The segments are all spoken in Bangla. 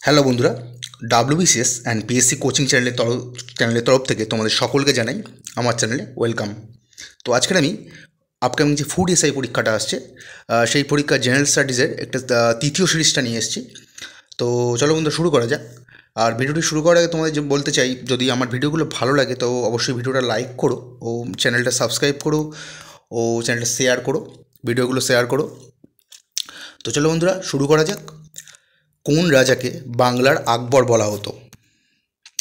হ্যালো বন্ধুরা, ডাব্লিউবিসিএস অ্যান্ড পিএসসি কোচিং চ্যানেলের তরফ থেকে তোমাদের সকলকে জানাই আমার চ্যানেলে ওয়েলকাম। তো আজকের আমি আপকামিং যে ফুড এসআই পরীক্ষাটা আসছে সেই পরীক্ষা জেনারেল স্টাডিজের একটা তৃতীয় সিরিজটা নিয়ে এসেছি। তো চলো বন্ধুরা শুরু করা যাক। আর ভিডিওটি শুরু করার আগে তোমাদের যে বলতে চাই, যদি আমার ভিডিওগুলো ভালো লাগে তো অবশ্যই ভিডিওটা লাইক করো ও চ্যানেলটা সাবস্ক্রাইব করো ও চ্যানেলটা শেয়ার করো, ভিডিওগুলো শেয়ার করো। তো চলো বন্ধুরা শুরু করা যাক। কোন রাজাকে বাংলার আকবর বলা হতো?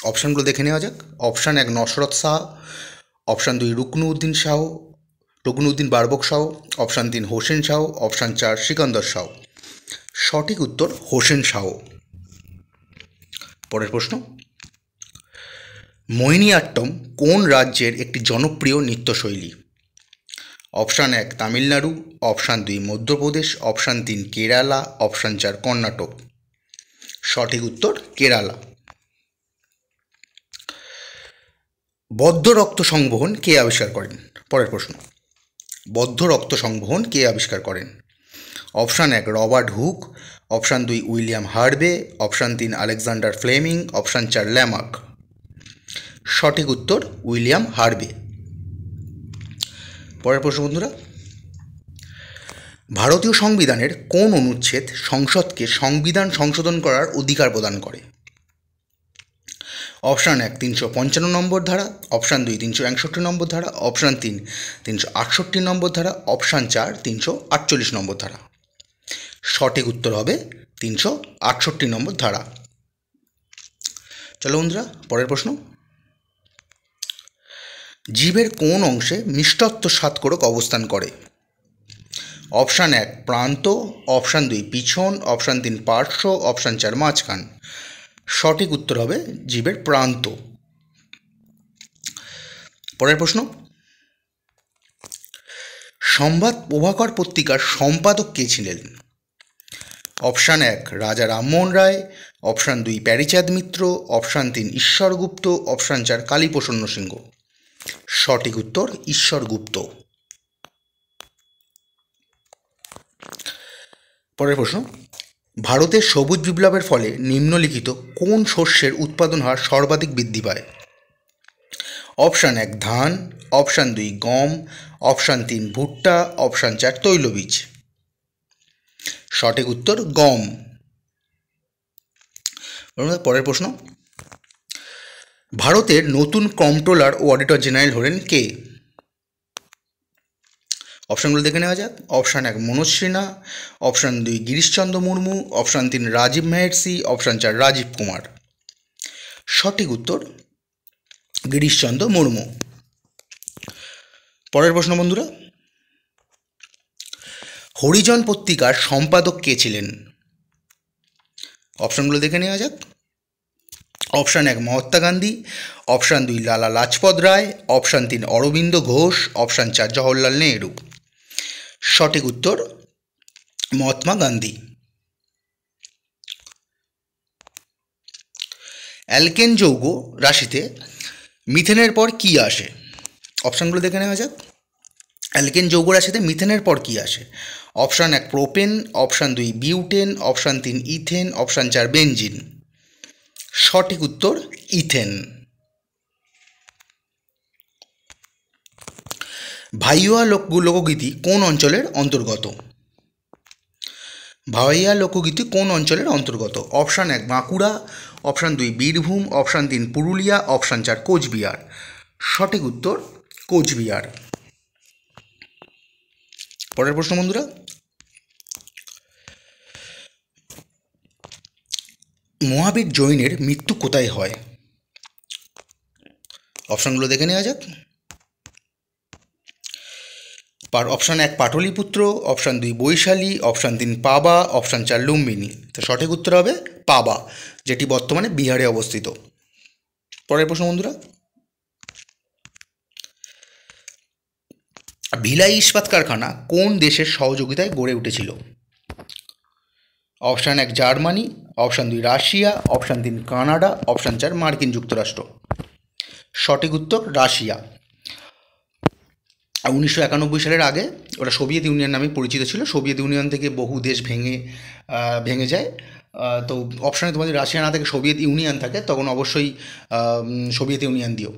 অপশানগুলো দেখে নেওয়া যাক। Option 1 Nusrat Shah, option 2 Ruknuddin Barbak Shah, option 3 Hussain Shah, option 4 Sikandar Shah. সঠিক উত্তর হোসেন শাহ। পরের প্রশ্ন, মোহিনীআট্টম কোন রাজ্যের একটি জনপ্রিয় নৃত্যশৈলী? Option 1 Tamil Nadu, option 2 Madhya Pradesh, option 3 Kerala, option 4 Karnataka. সঠিক উত্তর কেরালা। বদ্ধ রক্ত সংবহন কে আবিষ্কার করেন? পরের প্রশ্ন, বদ্ধ রক্ত সংবহন কে আবিষ্কার করেন? Option 1 Robert Hooke, option 2 William Harvey, option 3 Alexander Fleming, option 4 Lamarck. সঠিক উত্তর উইলিয়াম হার্ভে। পরের প্রশ্ন বন্ধুরা, ভারতীয় সংবিধানের কোন অনুচ্ছেদ সংসদকে সংবিধান সংশোধন করার অধিকার প্রদান করে? অপশান 1 355 নম্বর ধারা, অপশান 2 361 নম্বর ধারা, অপশান 3 368 নম্বর ধারা, অপশান 4 348 নম্বর ধারা। সঠিক উত্তর হবে 368 নম্বর ধারা। চলো বন্ধুরা পরের প্রশ্ন, জীবের কোন অংশে মিষ্টত্ব স্বাদকোরক অবস্থান করে? অপশান 1 প্রান্ত, অপশান 2 পিছন, অপশান 3 পার্শ্ব, অপশান 4 মাঝখান। সঠিক উত্তর হবে জীবের প্রান্ত। পরের প্রশ্ন, সংবাদ প্রভাকর পত্রিকার সম্পাদক কে ছিলেন? অপশান 1 রাজা রামমোহন রায়, অপশান 2 প্যারীচাঁদ মিত্র, অপশান 3 ঈশ্বর গুপ্ত, অপশান 4 কালীপ্রসন্ন সিংহ। সঠিক উত্তর ঈশ্বর গুপ্ত। পরের প্রশ্ন, ভারতের সবুজ বিপ্লবের ফলে নিম্নলিখিত কোন শস্যের উৎপাদন হার সর্বাধিক বৃদ্ধি পায়? অপশান 1 ধান, অপশান 2 গম, অপশান 3 ভুট্টা, অপশান 4 তৈলবীজ। সঠিক উত্তর গম। পরের প্রশ্ন, ভারতের নতুন কম্পট্রোলার ও অডিটর জেনারেল হলেন কে? অপশানগুলো দেখে নেওয়া যাক। Option 1 Manoj Sinha, option 2 Girish Chandra Murmu, option 3 Rajiv Mehrishi, option 4 Rajiv Kumar. সঠিক উত্তর গিরিশচন্দ্র মুর্মু। পরের প্রশ্ন বন্ধুরা, হরিজন পত্রিকার সম্পাদক কে ছিলেন? অপশানগুলো দেখে নেওয়া যাক। Option 1 Mahatma Gandhi, option 2 Lala Lajpat Rai, option 3 Aurobindo Ghosh, option 4 Jawaharlal Nehru. সঠিক উত্তর মহাত্মা গান্ধী। অ্যালকেন যৌগ রাশিতে মিথেনের পর কি আসে? অপশানগুলো দেখে নেওয়া যাক। অ্যালকেন যৌগ রাশিতে মিথেনের পর কি আসে? Option 1 propane, option 2 butane, option 3 ethane, option 4 benzene. সঠিক উত্তর ইথেন। ভাইয়া লোকগীতি কোন অঞ্চলের অন্তর্গত? ভাইয়া লোকগীতি কোন অঞ্চলের অন্তর্গত? Option 1 Bankura, option 2 Birbhum, option 3 Purulia, option 4 Cooch Behar. সঠিক উত্তর কোচবিহার। পরের প্রশ্ন বন্ধুরা, মহাবীর জৈনের মৃত্যু কোথায় হয়? অপশানগুলো দেখে নেওয়া যাক। Option 1 Pataliputra, option 2 Vaishali, option 3 Pava, option 4 Lumbini. তো সঠিক উত্তর হবে পাবা, যেটি বর্তমানে বিহারে অবস্থিত। পরের প্রশ্ন বন্ধুরা, ভিলাই ইস্পাত কারখানা কোন দেশের সহযোগিতায় গড়ে উঠেছিল? Option 1 Germany, option 2 Russia, option 3 Canada, option 4 মার্কিন যুক্তরাষ্ট্র। সঠিক উত্তর রাশিয়া। 1991 সালের আগে ওটা সোভিয়েত ইউনিয়ন নামে পরিচিত ছিল। সোভিয়েত ইউনিয়ন থেকে বহু দেশ ভেঙে যায়। তো অপশানে তোমাদের রাশিয়া না থাকে সোভিয়েত ইউনিয়ন থাকে, তখন অবশ্যই সোভিয়েত ইউনিয়ন দিও,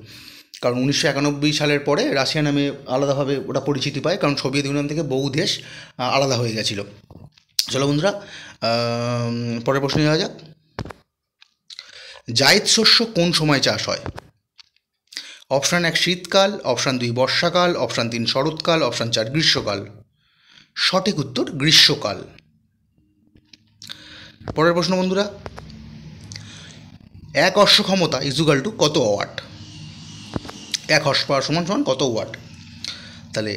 কারণ 1991 সালের পরে রাশিয়া নামে আলাদাভাবে ওটা পরিচিতি পায়, কারণ সোভিয়েত ইউনিয়ন থেকে বহু দেশ আলাদা হয়ে গেছিলো। চলো বন্ধুরা, পরের প্রশ্নে যাওয়া যাক। জায়িদ শস্য কোন সময় চাষ হয়? অপশান 1 শীতকাল, অপশান 2 বর্ষাকাল, অপশান 3 শরৎকাল, অপশান 4 গ্রীষ্মকাল। সঠিক উত্তর গ্রীষ্মকাল। পরের প্রশ্ন বন্ধুরা, এক অশ্ব ক্ষমতা ইজুগাল টু কত ওয়াট? এক হর্স পাওয়ার সমান সমান কত ওয়াট? তাহলে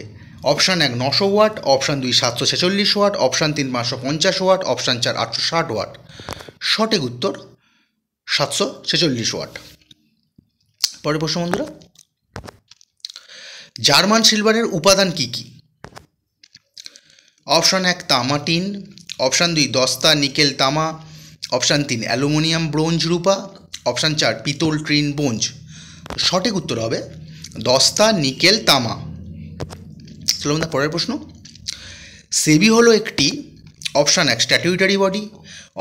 option 1 900 watt, option 2 746 watt, option 3 550 watt, option 4 860 watt. সঠিক উত্তর 746 ওয়াট। পরের প্রশ্ন বন্ধুরা, জার্মান সিলভারের উপাদান কি কি? অপশান 1 তামা টিন, অপশান 2 দস্তা নিকেল তামা, অপশান 3 অ্যালুমিনিয়াম ব্রোঞ্জ রূপা, অপশান 4 পিতল ট্রিন ব্রোঞ্জ। সঠিক উত্তর হবে দস্তা নিকেল তামা। চলো আমরা পরের প্রশ্ন। সেবি হলো একটি option 1 statutory body,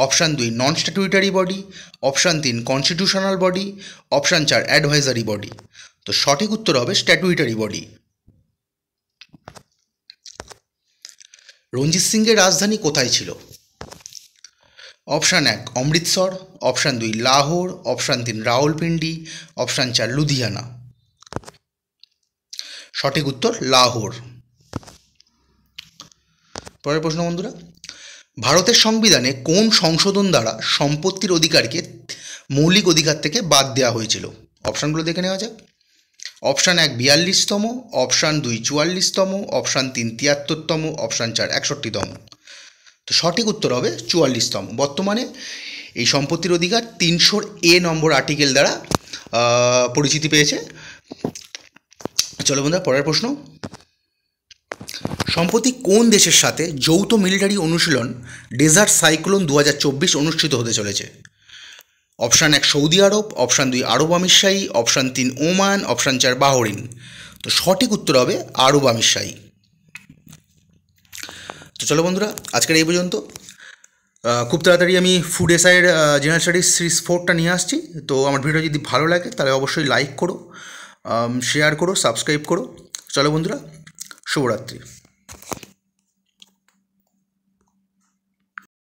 option 2 non statutory body, option 3 constitutional body, option 4 advisory body. তো সঠিক উত্তর হবে স্ট্যাটিউটারি বডি। রঞ্জিত সিংয়ের রাজধানী কোথায় ছিল? Option 1 Amritsar, option 2 Lahore, option 3 Rawalpindi, option 4 Ludhiana. সঠিক উত্তর লাহোর। পরের প্রশ্ন বন্ধুরা, ভারতের সংবিধানে কোন সংশোধন দ্বারা সম্পত্তির অধিকারকে মৌলিক অধিকার থেকে বাদ দেওয়া হয়েছিল? অপশানগুলো দেখে নেওয়া যাক। অপশান 1 42তম, অপশান 2 44তম, অপশান 3 73তম, অপশান 4 61তম। তো সঠিক উত্তর হবে 44তম। বর্তমানে এই সম্পত্তির অধিকার 300A নম্বর আর্টিকেল দ্বারা পরিচিতি পেয়েছে। চলো বন্ধুরা পরের প্রশ্ন। সম্প্রতি কোন দেশের সাথে যৌথ মিলিটারি অনুশীলন ডেজার্ট সাইক্লোন 2024 অনুষ্ঠিত হতে চলেছে? অপশান 1 সৌদি আরব, অপশান 2 আরব আমিরশাহী, অপশান 3 ওমান, অপশান 4 বাহরিন। তো সঠিক উত্তর হবে আরব আমিরশাহী। তো চলো বন্ধুরা আজকের এই পর্যন্ত। খুব তাড়াতাড়ি আমি ফুড এসআইয়ের জেনারেল স্টাডিজ সিরিজ 4টা নিয়ে আসছি। তো আমার ভিডিও যদি ভালো লাগে তাহলে অবশ্যই লাইক করো, শেয়ার করো, সাবস্ক্রাইব করো। চলো বন্ধুরা, শুভরাত্রি।